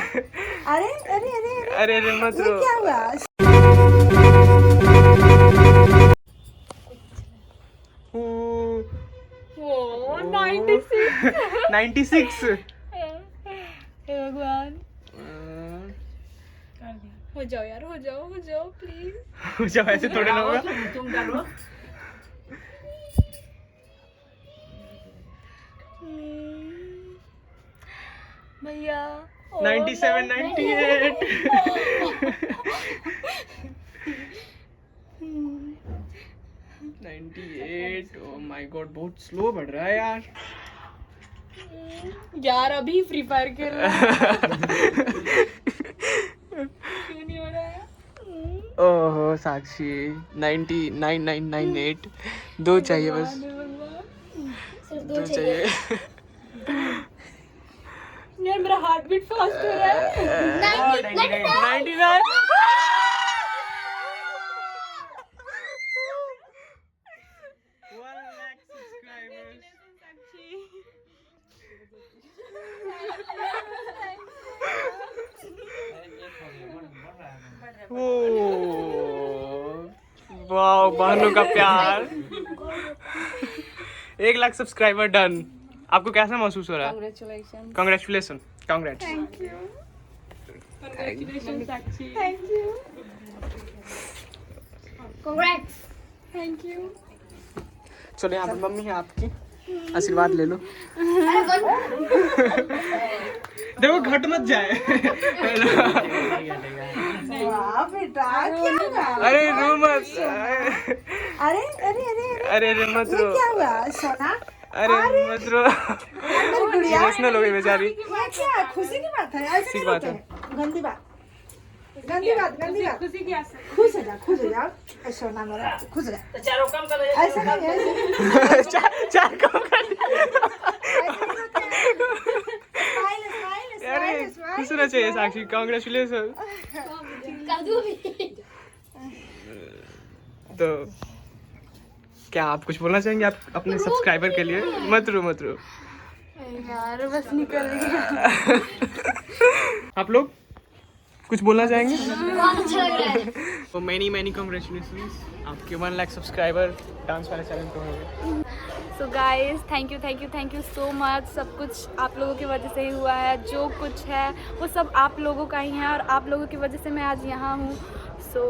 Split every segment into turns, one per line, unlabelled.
अरे अरे अरे
अरे अरे मत रो।
क्या हुआ?
96।
हे भगवान, हो जाओ यार, हो जाओ प्लीज।
हो जाओ, ऐसे थोड़े ना होगा।
तुम डालो।
भैया
97, 98। 98। ओह माय गॉड, बहुत स्लो बढ़ रहा है यार।
यार अभी फ्री फायर खेल रहा है। क्यों नहीं हो रहा है?
ओहो साक्षी, 99,998। 2 चाहिए बस,
सिर्फ
2 चाहिए।
यार मेरा हार्ट बीट फास्ट हो रहा है।
99। 1 lakh subscribers। वाह, बहनों का प्यार। 1 लाख सब्सक्राइबर डन। आपको कैसा महसूस हो रहा है?
Congratulations.
Congratulation, congrats.
Thank you. Congratulations, Sakshi.
Thank you.
Congrats. Thank you.
चलो यहाँ पर मम्मी है आपकी, आशीर्वाद ले लो। देखो घट मत जाए।
वाह बेटा, क्या हुआ?
अरे रो मत।
अरे अरे अरे
अरे अरे मत रो।
क्या हुआ सोना?
अरे मत रो।
मेरी गुड़िया,
इमोशनल हो गई बेचारी।
ये क्या खुशी की बात है? ऐसे नहीं
बात
होते
है।
हैं। गंदी बात, गंदी बात, गंदी बात।
खुशी क्या?
खुश हो जा, खुश हो जा। ऐ सोना मेरा, खुश हो जा। ऐसे नहीं, ऐसे
चार कम कर।
स्माइल स्माइल
अरे
स्माइल
खुश होना चाहिए साक्षी, कांग्रेचुलेशन। तो क्या आप कुछ बोलना चाहेंगे आप अपने सब्सक्राइबर के लिए? मत रो मत रो।
यार बस निकल गया।
आप लोग कुछ बोलना चाहेंगे? तो मैनी कांग्रेचुलेशंस, आपके 1 लाख सब्सक्राइबर डांस वाले चैनल पे हो गए।
So guys thank you so much. सब कुछ आप लोगों की वजह से ही हुआ है। जो कुछ है वो सब आप लोगों का ही है और आप लोगों की वजह से मैं आज यहाँ हूँ। सो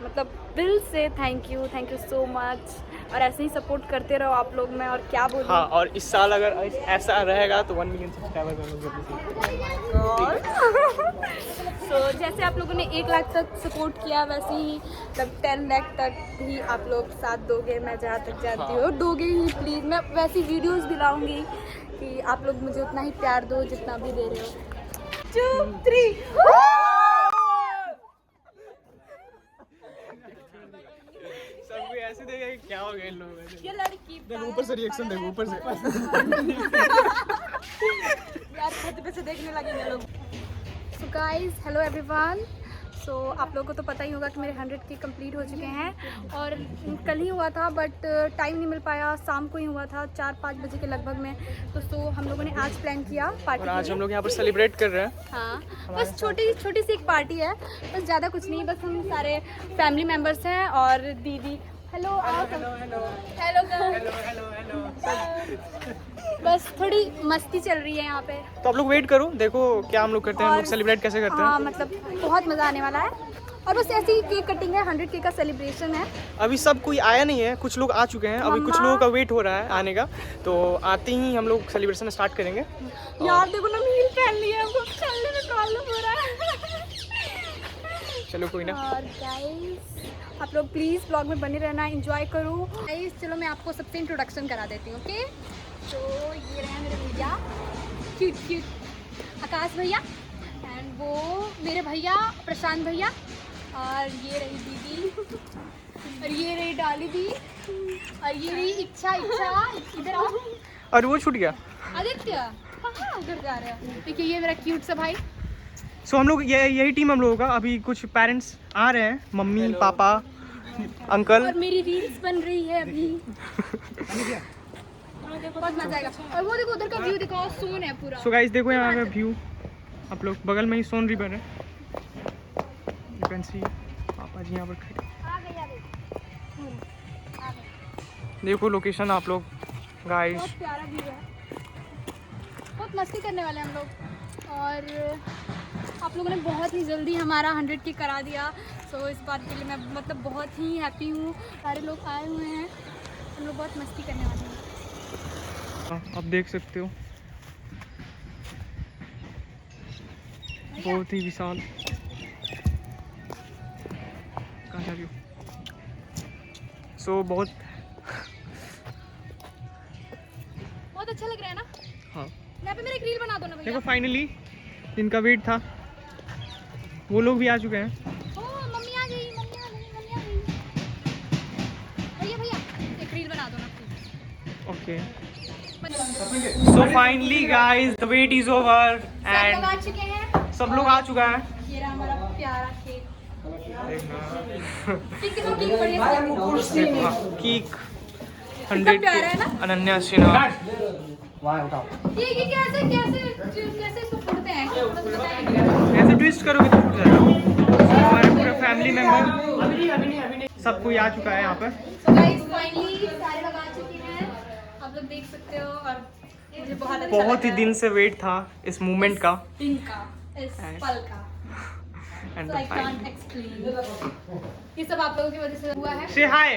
मतलब दिल से थैंक यू सो मच। और ऐसे ही सपोर्ट करते रहो आप लोग। मैं और क्या बोलूँ।
हाँ, और इस साल अगर ऐसा रहेगा तो 1 मिलियन सब्सक्राइबर कर लोगे।
सो जैसे आप लोगों ने 1 लाख तक सपोर्ट किया वैसे ही मतलब 10 लाख तक भी आप लोग साथ दोगे। मैं जहाँ तक जानती हूँ दोगे ही प्लीज़। मैं वैसी वीडियोस भी लाऊंगी कि आप लोग मुझे उतना ही प्यार दो जितना भी दे रहे हो। 2, 3
सब भी ऐसे देखेगा कि क्या हो गया इन लोगों को।
ये लड़की
देखो ऊपर से रिएक्शन देखो, ऊपर से।
यार छत से देखने लगेंगे लोग। So guys hello everyone. So आप लोगों को तो पता ही होगा कि मेरे 100K कंप्लीट हो चुके हैं और कल ही हुआ था बट टाइम नहीं मिल पाया। शाम को ही हुआ था 4-5 बजे के लगभग में। तो हम लोगों ने आज प्लान किया पार्टी।
और आज हम लोग यहाँ पर सेलिब्रेट कर रहे हैं।
हाँ, बस छोटी सी एक पार्टी है, बस ज़्यादा कुछ नहीं। बस हम सारे फैमिली मेम्बर्स हैं और दीदी। हेलो बस थोड़ी मस्ती चल रही है यहाँ पे।
तो आप लोग वेट करो, देखो क्या हम लोग करते हैं, हम लोग सेलिब्रेट कैसे करते हैं।
हाँ मतलब बहुत मज़ा आने वाला है और बस ऐसे ही केक कटिंग है। 100K का सेलिब्रेशन है।
अभी सब कोई आया नहीं है, कुछ लोग आ चुके हैं, अभी कुछ लोगों का वेट हो रहा है आने का। तो आते ही हम लोग सेलिब्रेशन स्टार्ट करेंगे।
यार देखो ना हील पहन लिया, हमको चलने में प्रॉब्लम हो रहा है।
चलो कोई ना।
और गाइस आप लोग प्लीज़ ब्लॉग में बने रहना, एंजॉय करो। गाइस चलो मैं आपको सबसे इंट्रोडक्शन करा देती हूँ। ओके, तो ये रहे मेरे भैया, क्यूट आकाश भैया, एंड वो मेरे भैया प्रशांत भैया, और ये रही दीदी, और ये रही डाली दी, और ये रही इच्छा इधर आओ।
और वो छूट गया
आदित्य कहाँ उधर जा रहे हैं। देखिए ये मेरा क्यूट सा भाई।
सो हम लोग यही टीम हम लोगों का। अभी कुछ पेरेंट्स आ रहे हैं, मम्मी पापा अंकल।
और मेरी रील्स बन रही है अभी। बहुत मजा आएगा। और वो देखो उधर का व्यू देखो, सोन है पूरा।
सो गाइस देखो यहाँ पे व्यू। आप लोग बगल में ही सोन रिवर है, यू कैन सी। पापा जी यहाँ पर खड़े, देखो लोकेशन आप लोग गाइस।
बहुत प्यारा व्यू है, बहुत मस्ती करने वाले हम लोग। और आप लोगों ने बहुत ही जल्दी हमारा 100 की करा दिया, सो इस बात के लिए मैं मतलब बहुत ही हैप्पी हूँ। सारे लोग आए हुए हैं, हम लोग बहुत मस्ती करने वाले हैं।
आप देख सकते हो बहुत ही विशाल। कहाँ जा रही हो? सो बहुत
अच्छा लग रहा है ना।
हाँ,
यहाँ पे मेरा एक रील बना दो ना भैया।
देखो फाइनली जिनका वेट था वो लोग भी आ चुके हैं।
ओ मम्मी आ गई, मम्मी आ गई, मम्मी आ गई। भैया भैया एक रील बना दो ना please.
Okay, so finally guys the wait is over
सब लोग
एंड
आ चुके हैं,
सब लोग आ चुका है।
ये रहा हमारा प्यारा केक।
देखना
केक कितना केक बढ़िया सा
केक
कितना प्यारा है ना।
100 अनन्या सिन्हा।
ये कैसे कैसे कैसे इसको फोड़ते हैं, थोड़ा सा बताएंगे?
ऐसे ट्विस्ट करोगे तो फूट जाएगा। हमारे पूरे फैमिली मेंबर सब कोई आ चुका है यहाँ पर।
So guys, finally सारे लोग आ चुके हैं, आप लोग देख सकते हो। और मुझे बहुत अच्छा
बहुत ही
लगा
दिन से वेट था इस मूवमेंट का
दिन का, इस पल का।
And
So I can't explain. ये सब आप लोगों की वजह से हुआ है।
से हाय।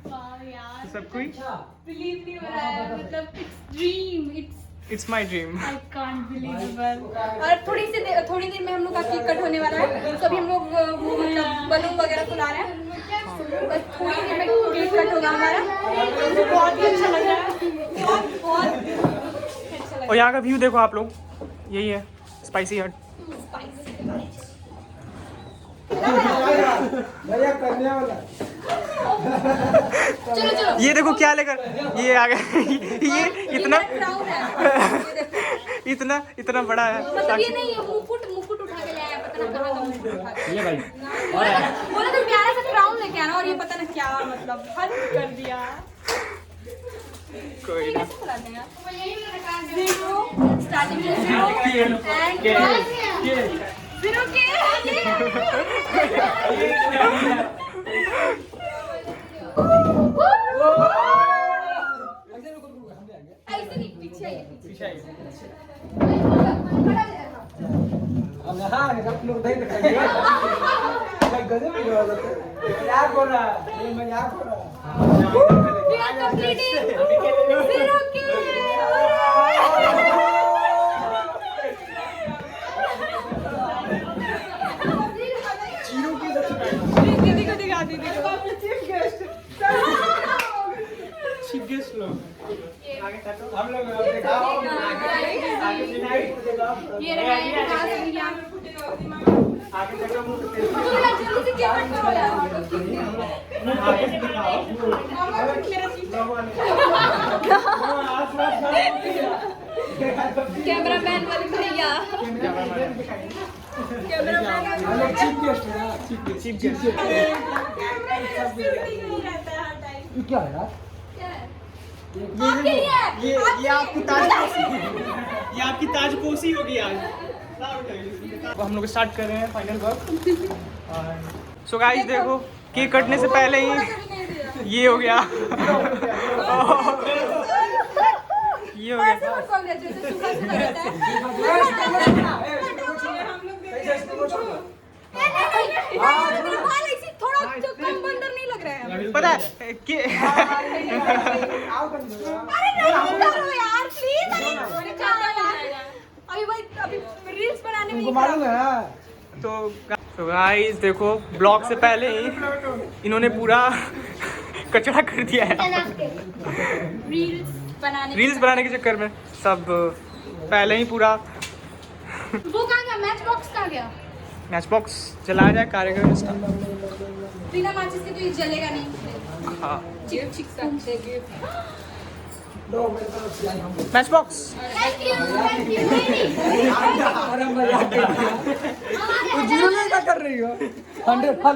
वाह यार,
सब कोई
बिलीव नहीं हो रहा है, मतलब it's dream,
it's my dream.
I can't believable. और थोड़ी देर में हम लोग का केक कट होने वाला है, तो अभी हम लोग वो मतलब बलून वगैरह फुला रहे हैं। बस थोड़ी देर में केक कट होगा हमारा। मुझे बहुत ही अच्छा लग रहा है, बहुत अच्छा लग
और यहाँ का व्यू देखो आप लोग, यही है स्पाइसी हट।
चलो चलो,
ये देखो क्या लेकर ये आ गया। ये इतना
क्राउन है।
इतना इतना बड़ा है।
मतलब ये नहीं है, मुकुट उठा के ले आया, पता ना कहाँ का मुकुट उठा के। ये भाई बोला तो प्यारा सा क्राउन लेके आना, और ये पता ना क्या मतलब हद कर दिया।
कोई ना।
Zero, starting with 0 and 0 के ऐसे नहीं, पीछे आइए, पीछे आइए। We are completing 0 के। दीदी को दिखा, दीदी को।
चीफ गेस्ट लोग
हम लोग
ये रहा है जल्दी से क्या करो यार। कैमरामैन वाले भैया,
चीफ गेस्ट है, चीफ गेस्ट क्या है यार?
ये आपकी ताजपोशी होगी आज। अब हम लोग स्टार्ट कर रहे हैं फाइनल वर्क। सो गाइस देखो, केक कटने से पहले ही ये हो गया। ये हो गया।
थोड़ा कम बंदर नहीं लग रहा है।
पता है कि
अरे नहीं करो यार प्लीज। अभी भाई अभी रील्स बनाने में
मालूम है।
तो गाइस देखो, ब्लॉग से पहले ही इन्होंने पूरा कचरा कर दिया है। रील्स बनाने के चक्कर में सब पहले ही पूरा।
वो कहाँ गया? मैच बॉक्स कहाँ गया?
मैच बॉक्स जलाया जाए कार्यक्रम इसका।
बिना माचिस के तो ये जलेगा नहीं।
हाँ,
चिक चिक सा
match box.
Thank you
zero नहीं क्या कर रही हो? 100 फल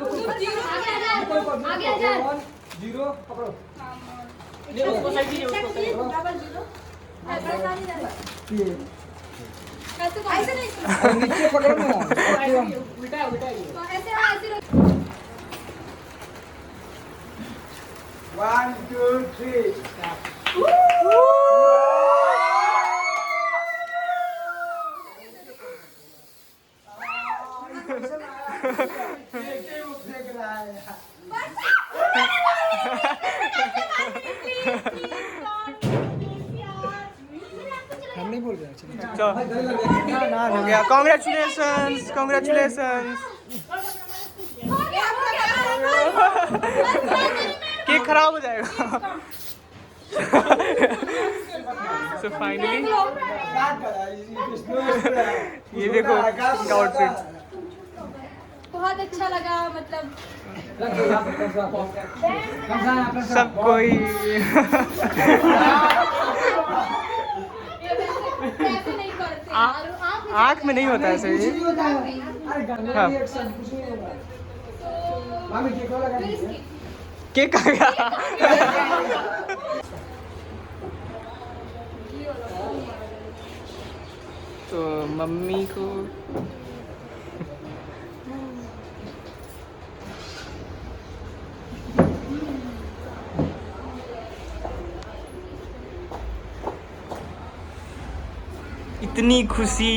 आगे आ जा।
जीरो पकड़ो।
डबल जीरो
ऐसे नहीं
नीचे पकड़ो ना। One, two, three. हम नहीं बोल रहे
हो गया। Congratulations, congratulations. केक खराब हो जाएगा। सो फाइनली ये देखो आउटफिट
बहुत अच्छा लगा, मतलब
सब कोई
ऐसे नहीं करते।
आँख में नहीं होता ऐसे ही। हाँ। केक आ गया। तो मम्मी को इतनी खुशी।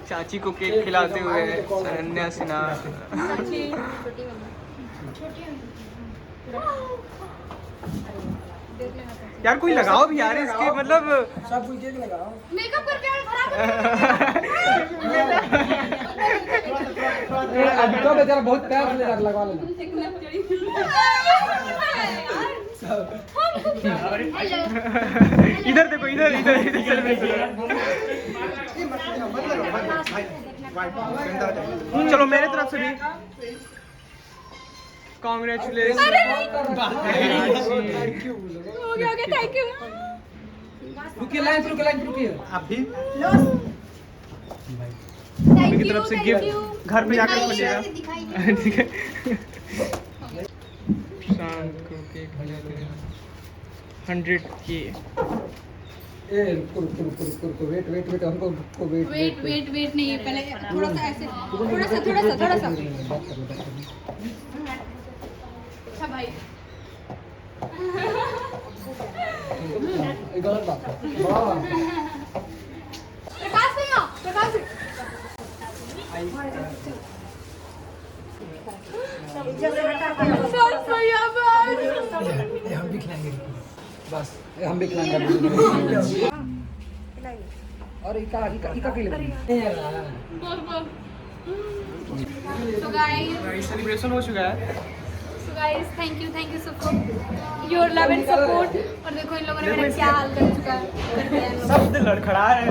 चाची को केक खिलाते हुए अनन्या सिन्हा। यार कोई लगाओ भी यार इसके, मतलब
सब कोई केक लगाओ।
मेकअप करके
तो बेचारा बहुत प्यार से लगवा लेना।
इधर देखो, इधर इधर इधर। चलो मेरे तरफ से भी कॉन्ग्रेचुलेशन।
हो गया, थैंक यू।
रुकिए, लाइन रुकिए। आप भी
मम्मी की तरफ से गिफ्ट घर पे जाकर खोलिएगा। ठीक है। शाम को केक 100 के।
रुको, वेट हमको
वेट नहीं है, पहले थोड़ा सा ऐसे, थोड़ा सा। अच्छा भाई,
गलत बात है। वाह,
प्रकाश भैया, प्रकाश
हम भी खिलाएंगे। बस हम भी खिलाएंगे। और इका के लिए
So guys,
सेलिब्रेशन हो चुका है।
so guys, thank you so for your love and support। और देखो इन लोगों ने मेरा क्या हाल कर दिया है।
सब लड़खड़ा है।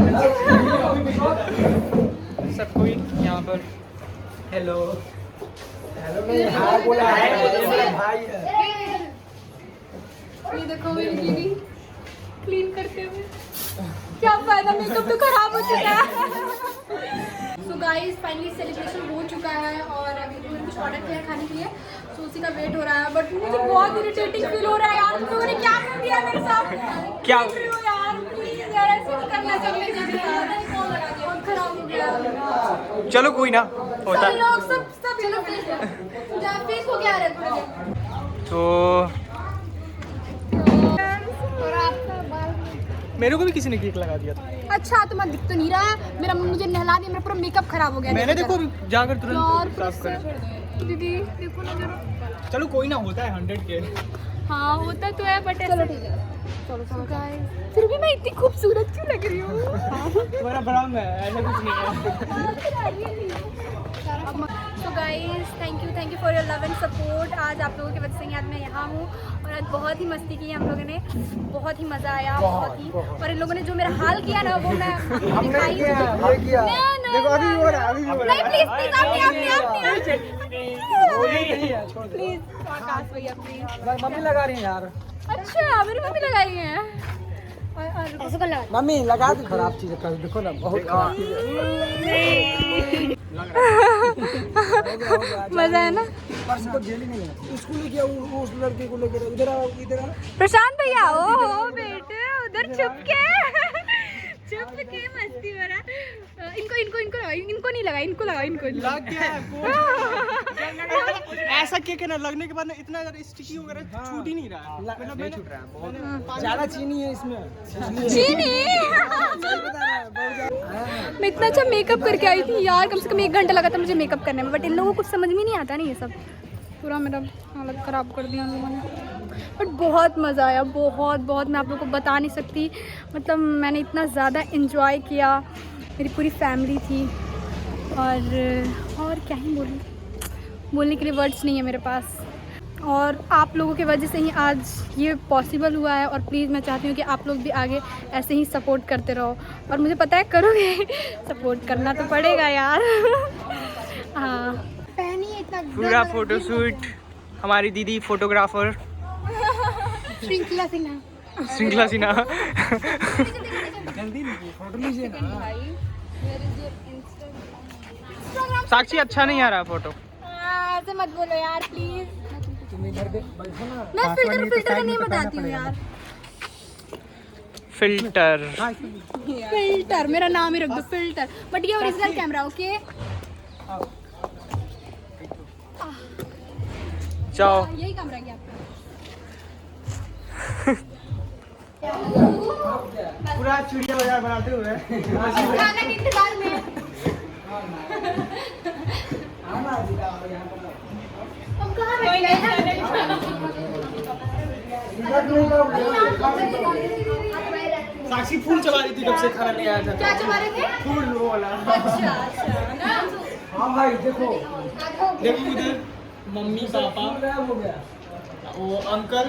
सब कोई यहाँ पर हेलो
हाँ बोला है भाई है।
ये देखो मेरी दीदी क्लीन करते हुए। क्या फायदा, मेकअप तो खराब हो चुका है। सो गाइस, फाइनली सेलिब्रेशन हो चुका है और अभी मैंने कुछ ऑर्डर किया है खाने के लिए, तो उसी का वेट हो रहा है। बट मुझे बहुत इरिटेटिंग फील हो रहा है यार, तुम लोगों ने क्या कर दिया मेरे साथ।
क्या
देख रहे हो यार, प्लीज यार ऐसे नहीं करना चाहिए मेरे साथ। बहुत खराब हो गया।
चलो कोई ना, होता
सब
है।
लोग सब चलो फेस हो गया है थोड़े देर।
तो
और आपका बाल
मेरे को भी किसी ने केक लगा दिया था।
अच्छा, तो मैं दिख तो नहीं रहा है, मेरा मुझे नहला दिया, मेरा पूरा मेकअप खराब हो गया।
मैंने देखो अभी जाकर
यार
तुरंत साफ कर।
दीदी देखो ना जरा।
चलो कोई ना, होता है 100 के।
हाँ होता तो है, बट चलो ठीक है। चलो गाइस, फिर भी मैं इतनी खूबसूरत क्यों लग रही हूँ?
तुम्हारा भ्रम है, ऐसा कुछ नहीं है।
तो guys, thank you for your love and support. आज आप लोगों की वजह से आज मैं यहाँ हूँ और आज बहुत ही मस्ती की हम लोगों ने, बहुत ही मज़ा आया, बहुत ही। और इन लोगों ने जो मेरा हाल किया ना, वो मैं दिखाई।
देखो अभी हो रहा है, अभी भी हो रहा है।
नहीं प्लीज प्लीज आकाश भैया प्लीज।
मम्मी लगा रही है यार।
अच्छा, मेरी मम्मी लगाई है।
मम्मी लगा दी। खराब चीज है, देखो ना बहुत खराब चीज है।
लग रहा है।
मजा है ना।
परसों को जेल ही नहीं है। स्कूल गया उस लड़के को लेकर इधर आओ
प्रशांत भैया ओ बेटे उधर छुप के मस्ती हो रहा। इनको नहीं लगा, इनको लगा, इनको
लग गया है। ऐसा केक है ना, लगने के बाद ना इतना ज्यादा स्टिकी वगैरह छूट ही नहीं रहा है। मतलब
नहीं छूट रहा है, बहुत ज्यादा चीनी है इसमें।
चीनी मैं इतना अच्छा मेकअप करके आई थी यार, कम से कम 1 घंटा लगा था मुझे मेकअप करने में, बट इन लोगों को कुछ समझ में नहीं आता नहीं ये सब। पूरा मेरा हालत ख़राब कर दिया उन लोगों ने। बट बहुत मज़ा आया, बहुत बहुत मैं आप लोगों को बता नहीं सकती। मतलब मैंने इतना ज़्यादा इन्जॉय किया, मेरी पूरी फैमिली थी। और क्या ही बोलूँ, बोलने के लिए वर्ड्स नहीं है मेरे पास। और आप लोगों की वजह से ही आज ये पॉसिबल हुआ है। और प्लीज़ मैं चाहती हूँ कि आप लोग भी आगे ऐसे ही सपोर्ट करते रहो। और मुझे पता है करोगे, सपोर्ट करना तो पड़ेगा यार। हाँ पहनिए इतना
पूरा फोटोशूट हमारी दीदी फोटोग्राफर
श्रृंखला सिन्हा
जल्दी फोटो लीजिए ना।
साक्षी अच्छा नहीं आ रहा फोटो।
ऐसे मत बोलो यार प्लीज।
तुम इधर बैठो ना।
मैं फिल्टर का नहीं बताती हूँ यार। फिल्टर मेरा नाम ही रख दो, फिल्टर। बट ये ओरिजिनल कैमरा ओके।
जाओ।
यही कैमरा है आपका।
पूरा चिड़िया बाजार बनाते हुए
खाना के इंतजार में। हम कहाँ बैठे
साक्षी फूल चबा रही थी जब से खाना नहीं आया था।
क्या चबा रहे थे?
फूल वो वाला।
अच्छा ना।
हाँ भाई देखो
देखो उधर मम्मी पापा
हो गया।
वो अंकल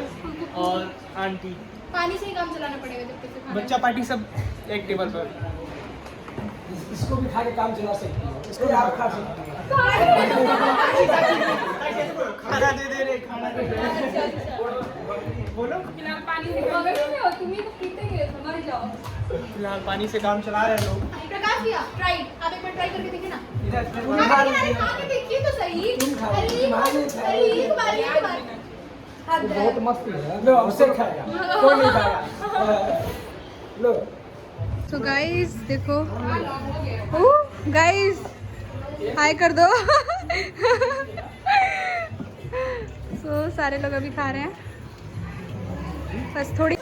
और आंटी।
पानी से ही काम चलाना पड़ेगा जब तक खाना।
बच्चा पार्टी सब एक टेबल पर।
इसको भी खा के काम चला सकते हो। इसको भी आप खा सकते हो।
खाना दे रहे, खाना दे रहे। बोलो।
फिलहाल पानी से काम हो, तुम ही तो पीते गए मर जाओ।
फिलहाल पानी से काम चला रहे हैं लोग।
प्रकाश भैया ट्राई, आप एक बार ट्राई करके देखिए ना।
इधर
खा के देखिए तो सही।
तुम खाओ।
अरे एक बार
बहुत मस्त है। लो उससे खाएगा, कोई नहीं खाएगा। लो
तो गाइस देखो, गाइस हाय कर दो। तो सारे लोग अभी खा रहे हैं, बस थोड़ी।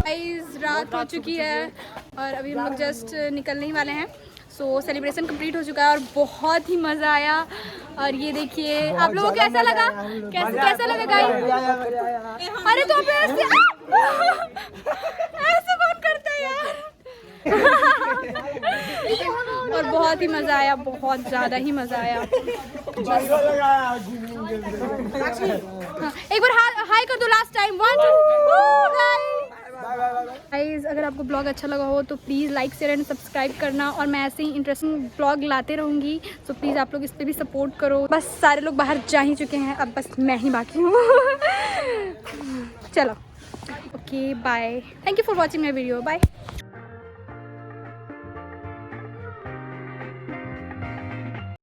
गाइस रात हो चुकी है और अभी हम लोग जस्ट निकलने ही वाले हैं। सो सेलिब्रेशन कंप्लीट हो चुका है और बहुत ही मज़ा आया। और ये देखिए आप लोगों को कैसा लगा, कैसा लगा गाइस? अरे तो आप ऐसे कौन करता है यार? और बहुत ही मज़ा आया, बहुत ज़्यादा ही मज़ा आया। हाँ, एक बार हाय कर दो लास्ट टाइम। 1 2 गाइस, अगर आपको ब्लॉग अच्छा लगा हो तो please like share and subscribe करना। और मैं ऐसे ही इंटरेस्टिंग ब्लॉग लाते रहूँगी, तो प्लीज़ आप लोग इस पर भी सपोर्ट करो। बस सारे लोग बाहर जा ही चुके हैं, अब बस मैं ही बाकी हूँ। चलो okay bye, thank you for watching my video, bye.